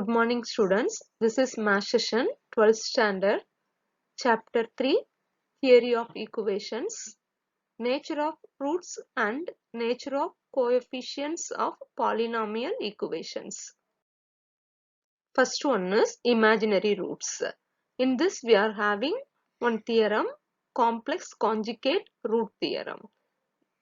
Good morning students. This is math session 12th standard chapter 3 theory of equations, nature of roots and nature of coefficients of polynomial equations. First one is imaginary roots. In this we are having one theorem, complex conjugate root theorem.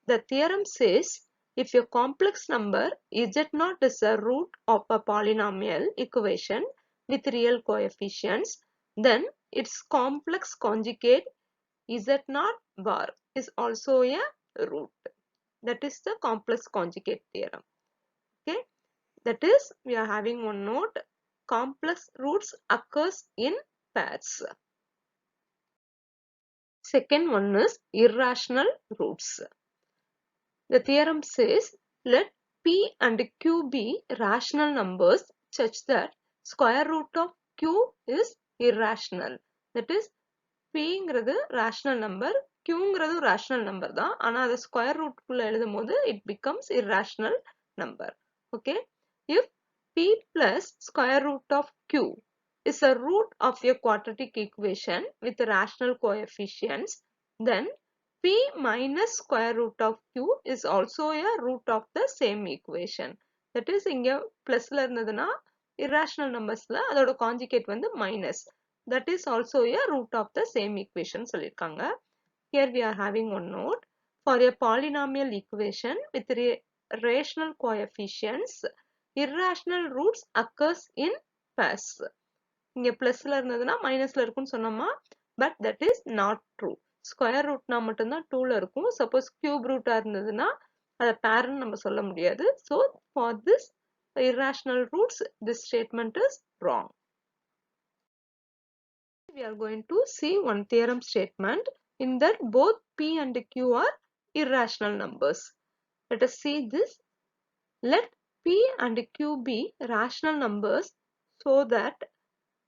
The theorem says if a complex number z0 is a root of a polynomial equation with real coefficients, then its complex conjugate z0 bar is also a root. That is the complex conjugate theorem. Okay, that is we are having one note, complex roots occurs in pairs. Second one is irrational roots. The theorem says let p and q be rational numbers such that square root of q is irrational. That is p ங்கிறது rational number, q ங்கிறது rational number தான். ஆனா அது square root குள்ள எழுதும்போது it becomes irrational number. Okay. If p plus square root of q is a root of a quadratic equation with rational coefficients, then p minus square root of q is also a root of the same equation. That is இங்க plusல இருந்ததுன்னா irrational numbersல அதோட conjugate வந்து minus. That is also a root of the same equation சொல்லிருக்காங்க. Here we are having one note. For a polynomial equation with rational coefficients, irrational roots occurs in pairs. இங்க plusல இருந்ததுன்னா minusல இருக்கும்னு சொன்னோமா, but that is not true. Square ரூட்னா மட்டும்தான் 2ல இருக்கும். Suppose cube ரூட்டா இருந்ததுன்னா அதை பேர்னு நம்ம சொல்ல முடியாது. So for this irrational roots, this statement is wrong. We are going to see one theorem statement in that both p and q are irrational numbers. Let us see this. Let p and q be rational numbers so that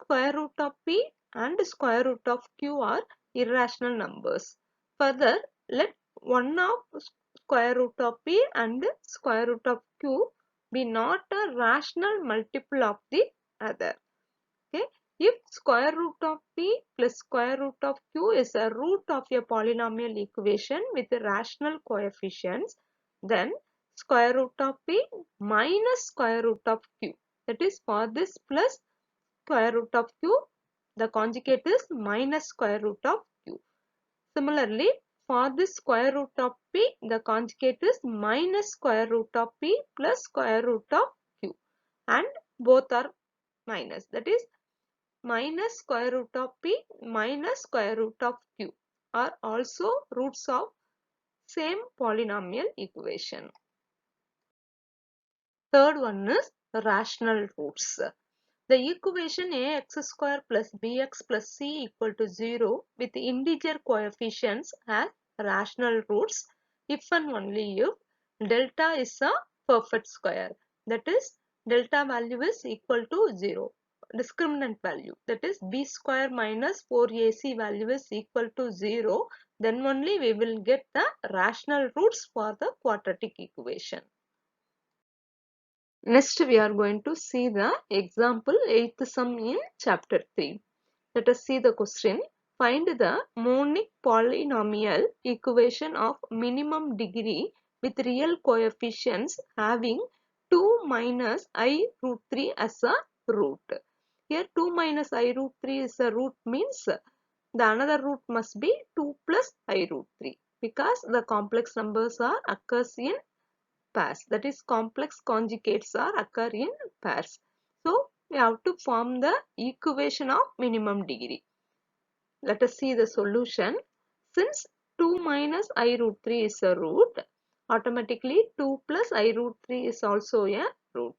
square root of p and square root of q are irrational numbers. Further, let one of square root of p and square root of q be not a rational multiple of the other. Okay. If square root of p plus square root of q is a root of a polynomial equation with rational coefficients, then square root of p minus square root of q. That is for this plus square root of q, the conjugate is minus square root of q. Similarly, for this square root of p, the conjugate is minus square root of p plus square root of q, and both are minus. That is minus square root of p minus square root of q are also roots of same polynomial equation. Third one is rational roots. The equation ax square plus bx plus c equal to 0 with integer coefficients has rational roots if and only if delta is a perfect square. That is, delta value is equal to 0. Discriminant value, that is b square minus 4ac value is equal to 0. Then only we will get the rational roots for the quadratic equation. Next we are going to see the example 8th sum in chapter 3. Let us see the question. Find the monic polynomial equation of minimum degree with real coefficients having 2 minus I root 3 as a root. Here 2 minus I root 3 is a root means the another root must be 2 plus I root 3 because the complex numbers are occurs in pairs. That is, complex conjugates are occur in pairs. So we have to form the equation of minimum degree. Let us see the solution. Since 2 minus I root 3 is a root, automatically 2 plus I root 3 is also a root.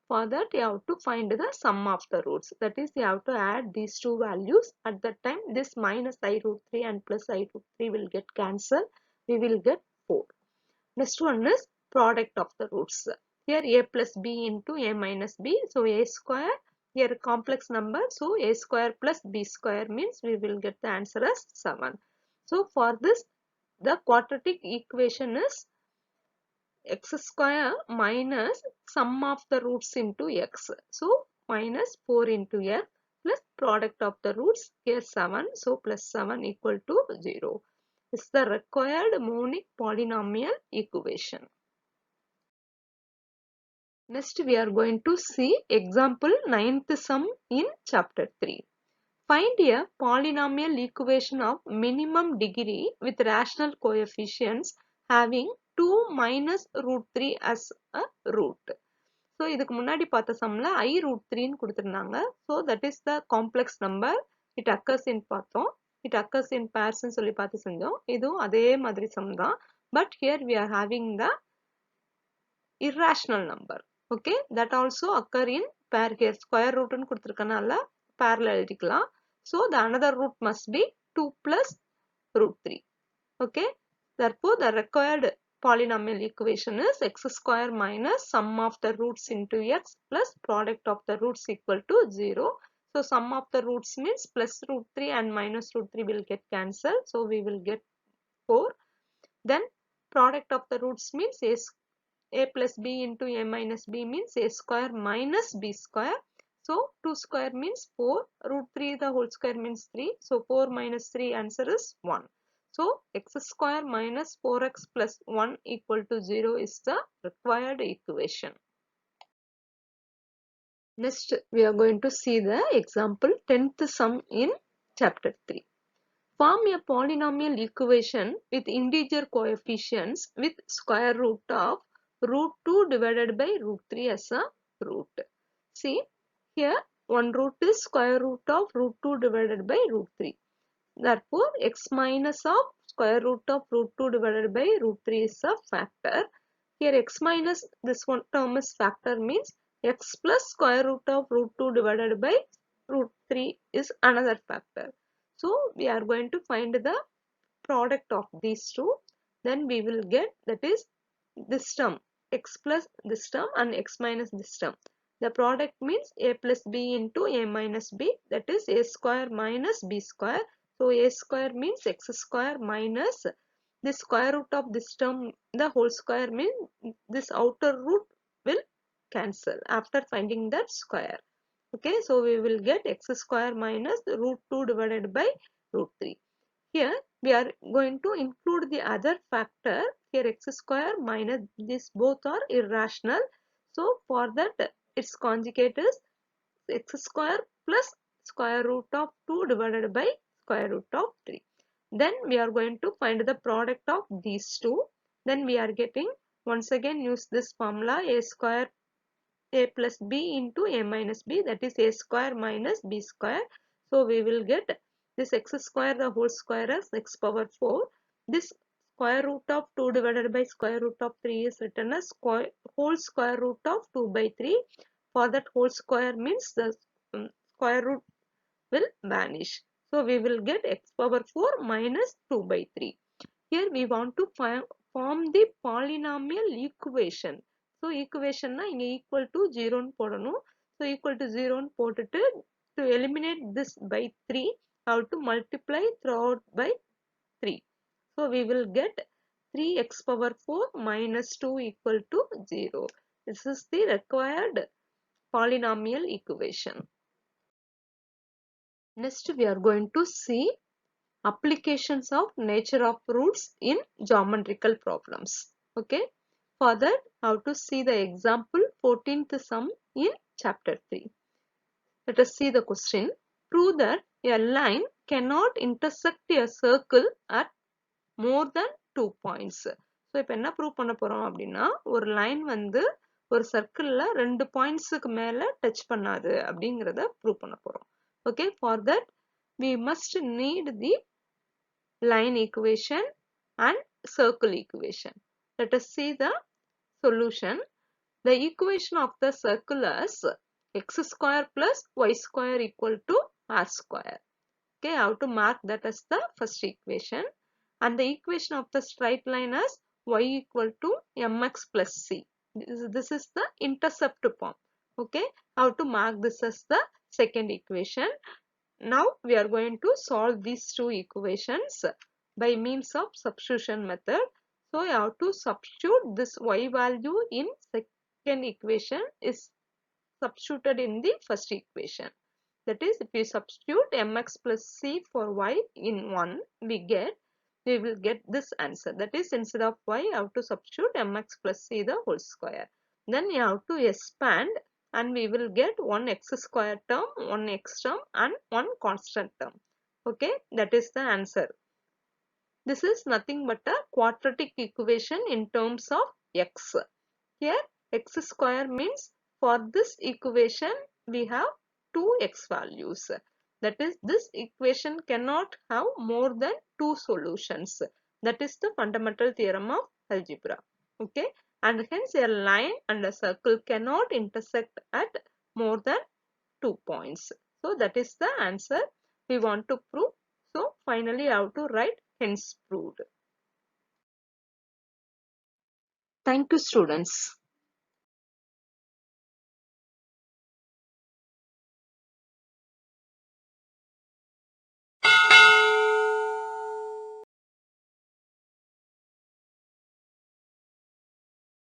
For that you have to find the sum of the roots. That is, you have to add these two values. At that time this minus I root 3 and plus I root 3 will get cancelled. We will get 4. Next one is product of the roots. Here a plus b into a minus b. So a square, here a complex number. So a square plus b square means we will get the answer as 7. So for this the quadratic equation is x square minus sum of the roots into x. So minus 4 into x plus product of the roots, here 7, so plus 7 equal to 0. This is the required monic polynomial equation. Next we are going to see example 9th sum in chapter 3. Find a polynomial equation of minimum degree with rational coefficients having 2 minus root 3 as a root. So இதுக்கு முன்னாடி பார்த்த சம்ல I root 3 ன்னு கொடுத்திருந்தாங்க. So that is the complex number. It occurs in பார்த்தோம். It occurs in pairs ன்னு சொல்லி பார்த்து செஞ்சோம். இதுவும் அதே மாதிரி sum தான். But here we are having the irrational number. Okay, that also occur in pair here. Square root ன்னு கொடுத்திருக்கனால pairல எழுதிக்கலாம். So the another root must be 2 plus root 3. Okay, therefore the required polynomial equation is x square minus sum of the roots into x plus product of the roots equal to 0. So sum of the roots means plus root 3 and minus root 3 will get cancelled. So we will get 4. Then product of the roots means a plus b into a minus b means a square minus b square. So 2 square means 4. Root 3 the whole square means 3. So 4 minus 3 answer is 1. So x square minus 4x plus 1 equal to 0 is the required equation. Next we are going to see the example 10th sum in chapter 3. Form a polynomial equation with integer coefficients with square root of root 2 divided by root 3 as a root. See here one root is square root of root 2 divided by root 3. Therefore, x minus of square root of root 2 divided by root 3 is a factor. Here x minus this one term is factor means x plus square root of root 2 divided by root 3 is another factor. So we are going to find the product of these two. Then we will get that is this term x plus this term and x minus this term. The product means a plus b into a minus b, that is a square minus b square. So a square means x square minus the square root of this term, the whole square means this outer root will cancel after finding that square. Okay, so we will get x square minus root 2 divided by root 3. Here we are going to include the other factor. Here x square minus this both are irrational. So for that its conjugate is x square plus square root of 2 divided by square root of 3. Then we are going to find the product of these two. Then we are getting, once again use this formula, a square a plus b into a minus b, that is a square minus b square. So we will get this x square the whole square as x power 4. This square root of 2 divided by square root of 3 is written as whole square root of 2 by 3. For that whole square means the square root will vanish. So we will get x power 4 minus 2 by 3. Here we want to form the polynomial equation. So equation na inga equal to 0 ன்னு போடணும். So equal to 0 ன்னு போட்டுட்டு to eliminate this by 3 how to multiply throughout by 3. So we will get 3x power 4 minus 2 equal to 0. This is the required polynomial equation. Next we are going to see applications of nature of roots in geometrical problems. Okay, for that how to see the example 14th sum in chapter 3. Let us see the question. Prove that a line cannot intersect a circle at more than 2 points. So இப்போ என்ன prove பண்ண போறோம் அப்படின்னா, ஒரு line வந்து ஒரு சர்க்கிள்ல 2 பாயிண்ட்ஸ்க்கு மேல touch பண்ணாது அப்படிங்கறத ப்ரூவ் பண்ண போறோம். Okay, for that we must need the line equation and circle equation. Let us see the solution. The equation of the circle is x square plus y square equal to r square. Okay, how to mark that as the first equation. And the equation of the straight line is y equal to mx plus c. This is the intercept form. Okay, how to mark this as the second equation. Now we are going to solve these two equations by means of substitution method. So you have to substitute this y value in second equation is substituted in the first equation. That is, if we substitute mx plus c for y in 1, we will get this answer. That is, instead of y, you have to substitute mx plus c the whole square. Then you have to expand and we will get one x square term, one x term and one constant term. Okay, that is the answer. This is nothing but a quadratic equation in terms of x. Here x square means for this equation we have two x values. That is, this equation cannot have more than two solutions. That is the fundamental theorem of algebra. Okay, and hence a line and a circle cannot intersect at more than 2 points. So that is the answer we want to prove. So finally I have to write hence proved. Thank you, students.